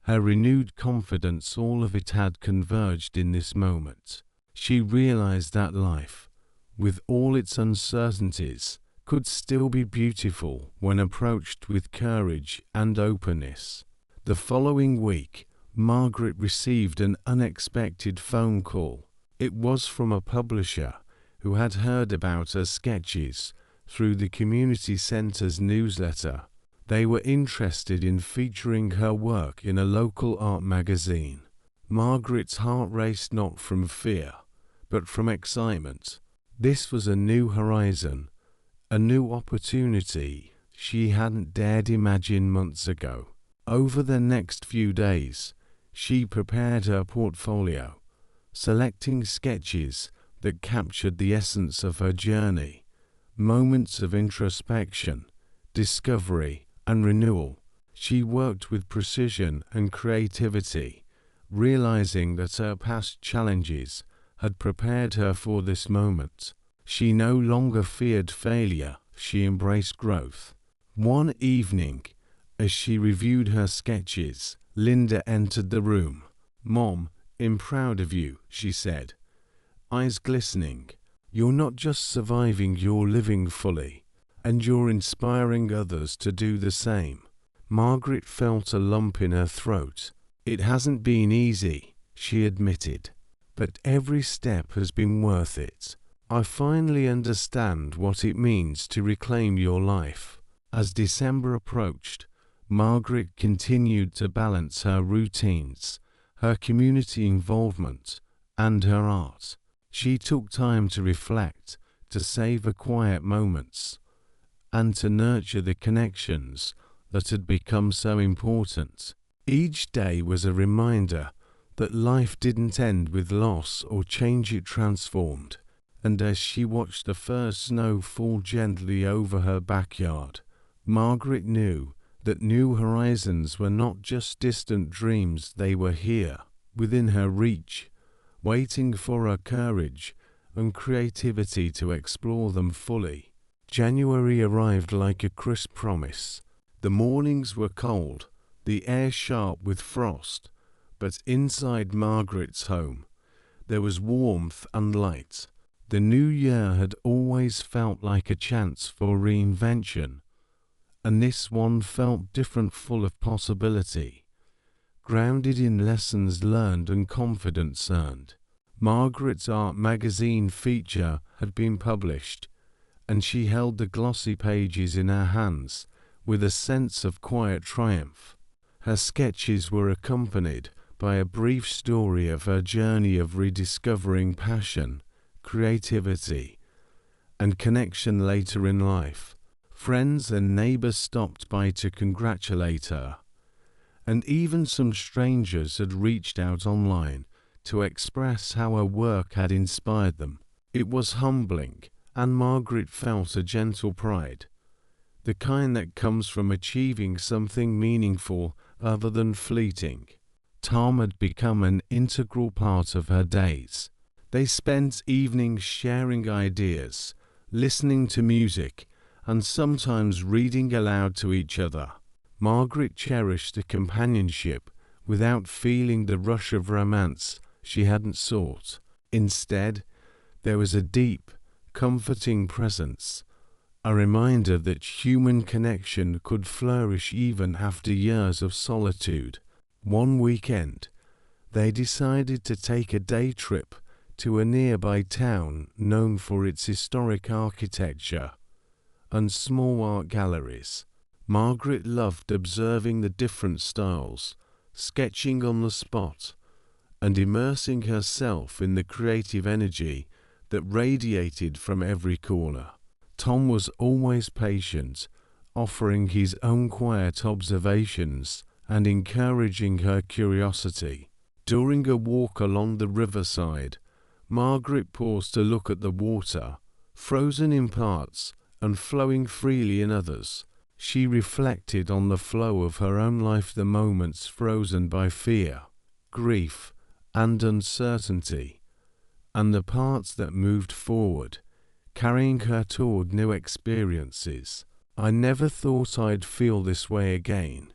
Speaker 1: her renewed confidence, all of it had converged in this moment. She realized that life, with all its uncertainties, could still be beautiful when approached with courage and openness. The following week, Margaret received an unexpected phone call. It was from a publisher who had heard about her sketches through the community center's newsletter. They were interested in featuring her work in a local art magazine. Margaret's heart raced, not from fear, but from excitement. This was a new horizon, a new opportunity she hadn't dared imagine months ago. Over the next few days, she prepared her portfolio, selecting sketches that captured the essence of her journey, moments of introspection, discovery, and renewal. She worked with precision and creativity, realizing that her past challenges had prepared her for this moment. She no longer feared failure, she embraced growth. One evening, as she reviewed her sketches, Linda entered the room. "Mom, I'm proud of you," she said, eyes glistening. "You're not just surviving, you're living fully, and you're inspiring others to do the same." Margaret felt a lump in her throat. "It hasn't been easy," she admitted, "but every step has been worth it. I finally understand what it means to reclaim your life." As December approached, Margaret continued to balance her routines, her community involvement, and her art. She took time to reflect, to savor quiet moments, and to nurture the connections that had become so important. Each day was a reminder that life didn't end with loss or change, it transformed. And as she watched the first snow fall gently over her backyard, Margaret knew that new horizons were not just distant dreams, they were here, within her reach, waiting for her courage and creativity to explore them fully. January arrived like a crisp promise. The mornings were cold, the air sharp with frost, but inside Margaret's home there was warmth and light. The new year had always felt like a chance for reinvention, and this one felt different, full of possibility, grounded in lessons learned and confidence earned. Margaret's art magazine feature had been published, and she held the glossy pages in her hands with a sense of quiet triumph. Her sketches were accompanied by a brief story of her journey of rediscovering passion, creativity, and connection later in life. Friends and neighbors stopped by to congratulate her, and even some strangers had reached out online to express how her work had inspired them. It was humbling, and Margaret felt a gentle pride, the kind that comes from achieving something meaningful other than fleeting. Tom had become an integral part of her days. They spent evenings sharing ideas, listening to music, and sometimes reading aloud to each other. Margaret cherished the companionship without feeling the rush of romance she hadn't sought. Instead, there was a deep, comforting presence, a reminder that human connection could flourish even after years of solitude. One weekend, they decided to take a day trip to a nearby town known for its historic architecture and small art galleries. Margaret loved observing the different styles, sketching on the spot, and immersing herself in the creative energy that radiated from every corner. Tom was always patient, offering his own quiet observations and encouraging her curiosity. During a walk along the riverside, Margaret paused to look at the water, frozen in parts and flowing freely in others. She reflected on the flow of her own life, the moments frozen by fear, grief, and uncertainty, and the parts that moved forward, carrying her toward new experiences. "I never thought I'd feel this way again,"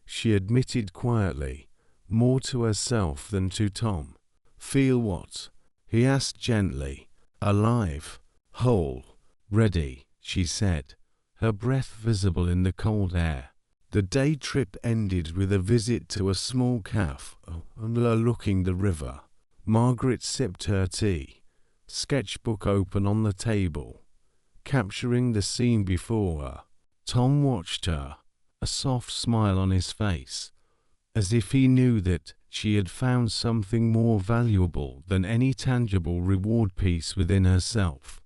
Speaker 1: she admitted quietly, more to herself than to Tom. "Feel what?" he asked gently. "Alive, whole, ready," she said, her breath visible in the cold air. The day trip ended with a visit to a small cafe overlooking the river. Margaret sipped her tea, sketchbook open on the table, capturing the scene before her. Tom watched her, a soft smile on his face, as if he knew that she had found something more valuable than any tangible reward piece within herself.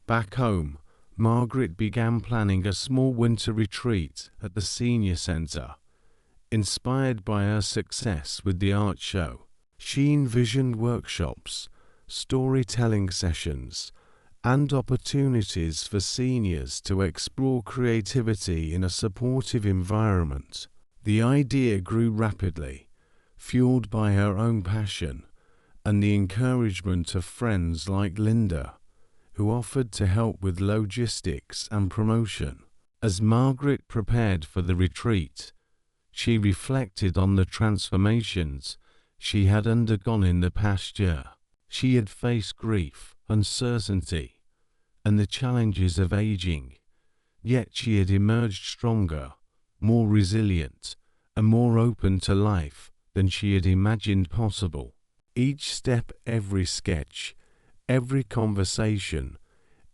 Speaker 1: Back home, Margaret began planning a small winter retreat at the senior centre. Inspired by her success with the art show, she envisioned workshops, storytelling sessions, and opportunities for seniors to explore creativity in a supportive environment. The idea grew rapidly, fueled by her own passion and the encouragement of friends like Linda, who offered to help with logistics and promotion. As Margaret prepared for the retreat, she reflected on the transformations she had undergone in the past year. She had faced grief, uncertainty, and the challenges of aging, yet she had emerged stronger, more resilient, and more open to life than she had imagined possible. Each step, every sketch, every conversation,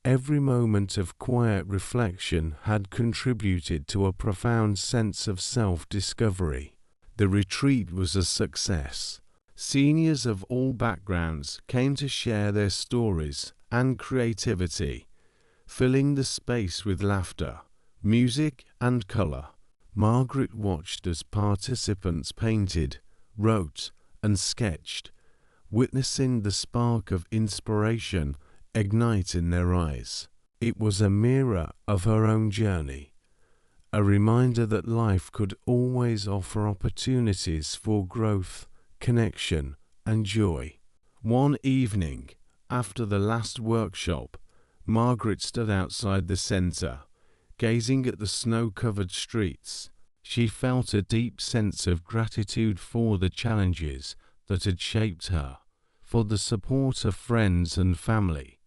Speaker 1: every moment of quiet reflection had contributed to a profound sense of self-discovery. The retreat was a success. Seniors of all backgrounds came to share their stories and creativity, filling the space with laughter, music, and color. Margaret watched as participants painted, wrote, and sketched, witnessing the spark of inspiration ignite in their eyes. It was a mirror of her own journey, a reminder that life could always offer opportunities for growth, connection, and joy. One evening, after the last workshop, Margaret stood outside the center, gazing at the snow-covered streets. She felt a deep sense of gratitude for the challenges that had shaped her, for the support of friends and family,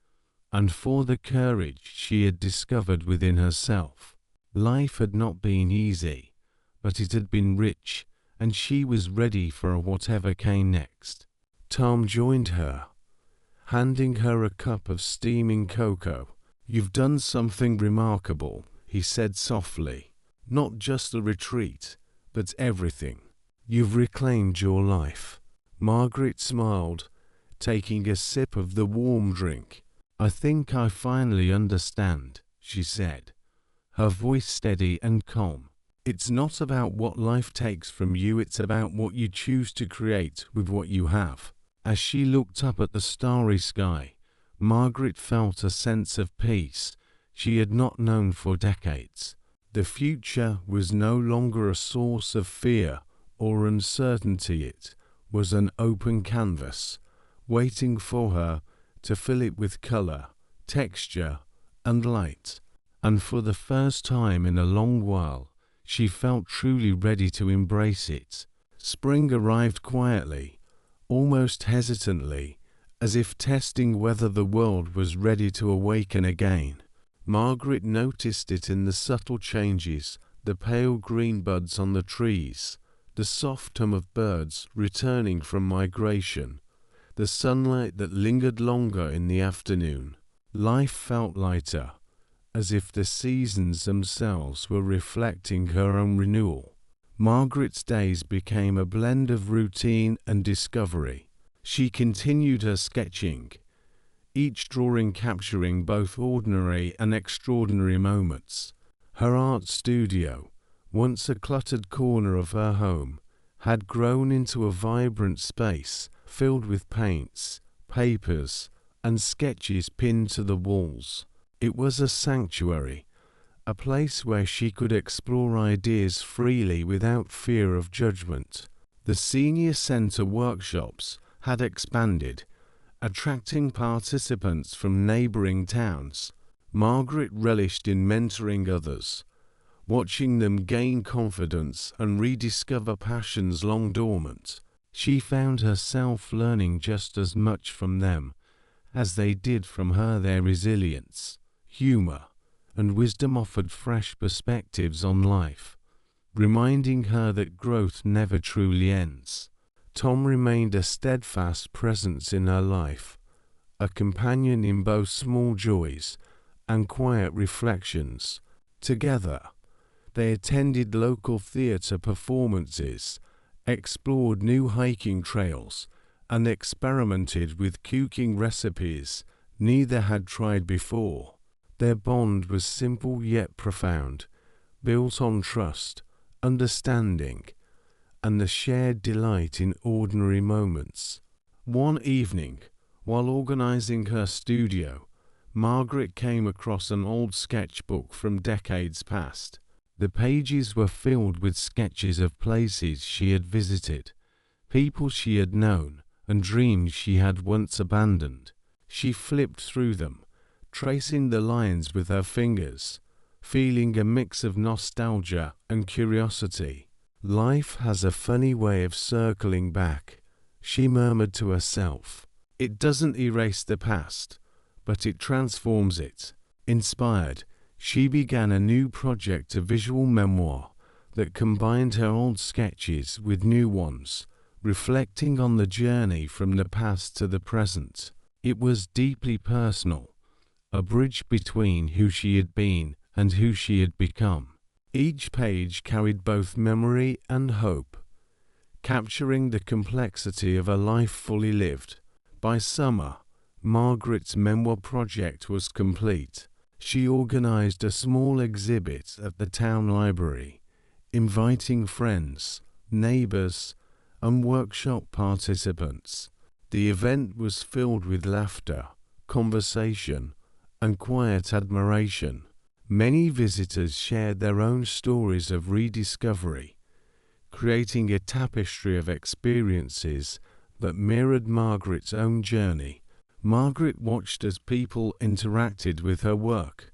Speaker 1: and for the courage she had discovered within herself. Life had not been easy, but it had been rich, and she was ready for whatever came next. Tom joined her, handing her a cup of steaming cocoa. "You've done something remarkable," he said softly. "Not just the retreat, but everything. You've reclaimed your life." Margaret smiled, taking a sip of the warm drink. "I think I finally understand," she said, her voice steady and calm. "It's not about what life takes from you, it's about what you choose to create with what you have." As she looked up at the starry sky, Margaret felt a sense of peace she had not known for decades. The future was no longer a source of fear or uncertainty. It was an open canvas, waiting for her to fill it with color, texture, and light. And for the first time in a long while, she felt truly ready to embrace it. Spring arrived quietly, almost hesitantly, as if testing whether the world was ready to awaken again. Margaret noticed it in the subtle changes, the pale green buds on the trees, the soft hum of birds returning from migration, the sunlight that lingered longer in the afternoon. Life felt lighter, as if the seasons themselves were reflecting her own renewal. Margaret's days became a blend of routine and discovery. She continued her sketching, each drawing capturing both ordinary and extraordinary moments. Her art studio, once a cluttered corner of her home, had grown into a vibrant space filled with paints, papers, and sketches pinned to the walls. It was a sanctuary, a place where she could explore ideas freely without fear of judgment. The senior center workshops had expanded, attracting participants from neighboring towns. Margaret relished in mentoring others, watching them gain confidence and rediscover passions long dormant. She found herself learning just as much from them as they did from her. Their resilience, humor, and wisdom offered fresh perspectives on life, reminding her that growth never truly ends. Tom remained a steadfast presence in her life, a companion in both small joys and quiet reflections. Together, they attended local theater performances, explored new hiking trails, and experimented with cooking recipes neither had tried before. Their bond was simple yet profound, built on trust, understanding, and the shared delight in ordinary moments. One evening, while organizing her studio, Margaret came across an old sketchbook from decades past. The pages were filled with sketches of places she had visited, people she had known, and dreams she had once abandoned. She flipped through them, tracing the lines with her fingers, feeling a mix of nostalgia and curiosity. Life has a funny way of circling back, she murmured to herself. It doesn't erase the past, but it transforms it. Inspired, she began a new project, a visual memoir that combined her old sketches with new ones, reflecting on the journey from the past to the present. It was deeply personal, a bridge between who she had been and who she had become. Each page carried both memory and hope, capturing the complexity of a life fully lived. By summer, Margaret's memoir project was complete. She organized a small exhibit at the town library, inviting friends, neighbors, and workshop participants. The event was filled with laughter, conversation, and quiet admiration. Many visitors shared their own stories of rediscovery, creating a tapestry of experiences that mirrored Margaret's own journey. Margaret watched as people interacted with her work,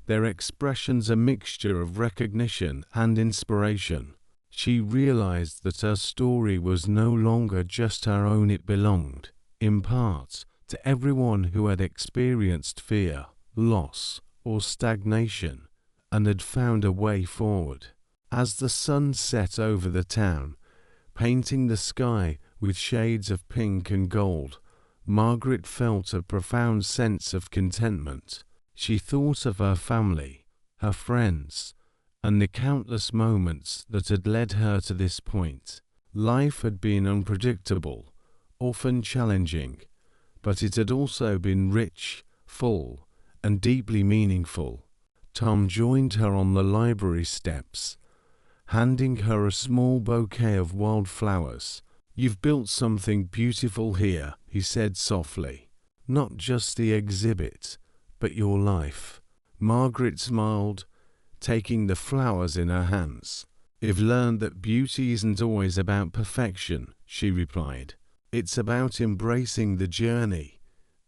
Speaker 1: their expressions a mixture of recognition and inspiration. She realized that her story was no longer just her own, it belonged, in part, to everyone who had experienced fear, loss, or stagnation, and had found a way forward. As the sun set over the town, painting the sky with shades of pink and gold, Margaret felt a profound sense of contentment. She thought of her family, her friends, and the countless moments that had led her to this point. Life had been unpredictable, often challenging, but it had also been rich, full, and deeply meaningful. Tom joined her on the library steps, handing her a small bouquet of wildflowers. "You've built something beautiful here," he said softly. "Not just the exhibit, but your life." Margaret smiled, taking the flowers in her hands. "I've learned that beauty isn't always about perfection," she replied. "It's about embracing the journey,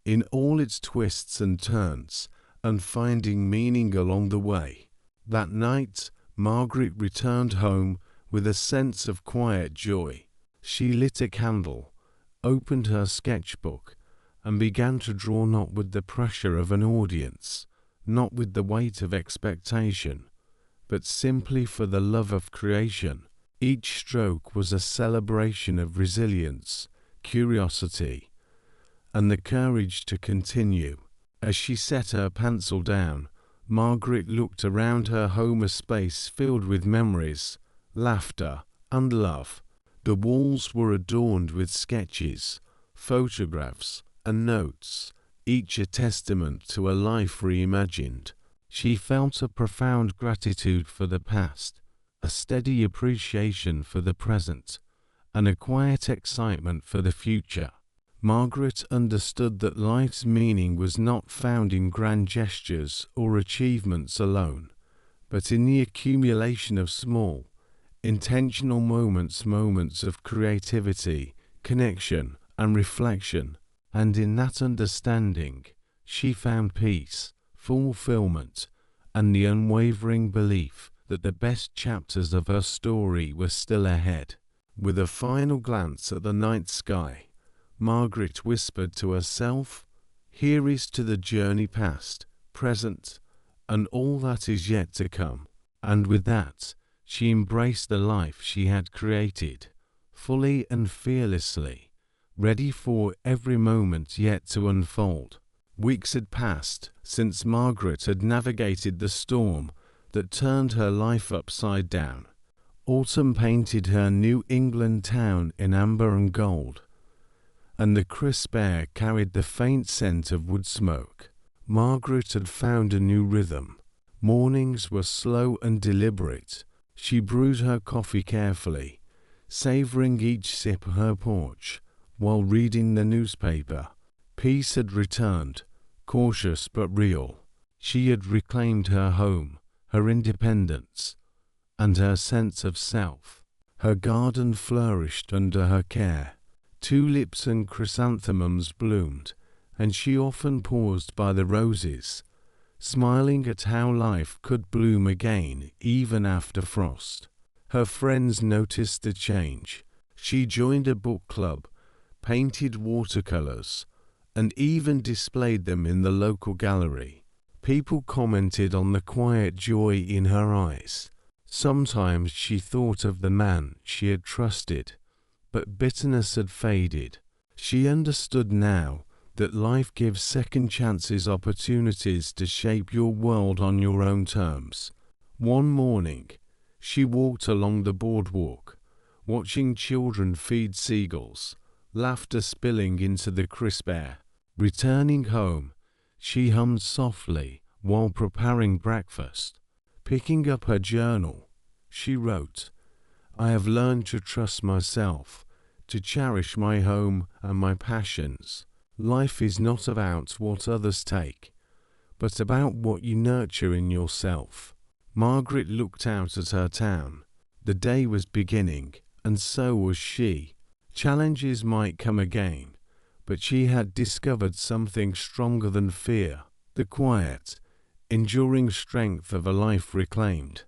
Speaker 1: in all its twists and turns, and finding meaning along the way." That night, Margaret returned home with a sense of quiet joy. She lit a candle, opened her sketchbook, and began to draw, not with the pressure of an audience, not with the weight of expectation, but simply for the love of creation. Each stroke was a celebration of resilience, curiosity, and the courage to continue. As she set her pencil down, Margaret looked around her home, a space filled with memories, laughter, and love. The walls were adorned with sketches, photographs, and notes, each a testament to a life reimagined. She felt a profound gratitude for the past, a steady appreciation for the present, and a quiet excitement for the future. Margaret understood that life's meaning was not found in grand gestures or achievements alone, but in the accumulation of small, intentional moments of creativity, connection, and reflection. And in that understanding, she found peace, fulfillment, and the unwavering belief that the best chapters of her story were still ahead. With a final glance at the night sky, Margaret whispered to herself, "Here is to the journey past, present, and all that is yet to come." And with that, she embraced the life she had created, fully and fearlessly, ready for every moment yet to unfold. Weeks had passed since Margaret had navigated the storm that turned her life upside down. Autumn painted her New England town in amber and gold, and the crisp air carried the faint scent of wood smoke. Margaret had found a new rhythm. Mornings were slow and deliberate. She brewed her coffee carefully, savoring each sip on her porch, while reading the newspaper. Peace had returned, cautious but real. She had reclaimed her home, her independence, and her sense of self. Her garden flourished under her care. Tulips and chrysanthemums bloomed, and she often paused by the roses, smiling at how life could bloom again even after frost. Her friends noticed the change. She joined a book club, painted watercolors, and even displayed them in the local gallery. People commented on the quiet joy in her eyes. Sometimes she thought of the man she had trusted, but bitterness had faded. She understood now that life gives second chances, opportunities to shape your world on your own terms. One morning, she walked along the boardwalk, watching children feed seagulls, laughter spilling into the crisp air. Returning home, she hummed softly while preparing breakfast. Picking up her journal, she wrote, "I have learned to trust myself, to cherish my home and my passions. Life is not about what others take, but about what you nurture in yourself." Margaret looked out at her town. The day was beginning, and so was she. Challenges might come again, but she had discovered something stronger than fear: the quiet, enduring strength of a life reclaimed.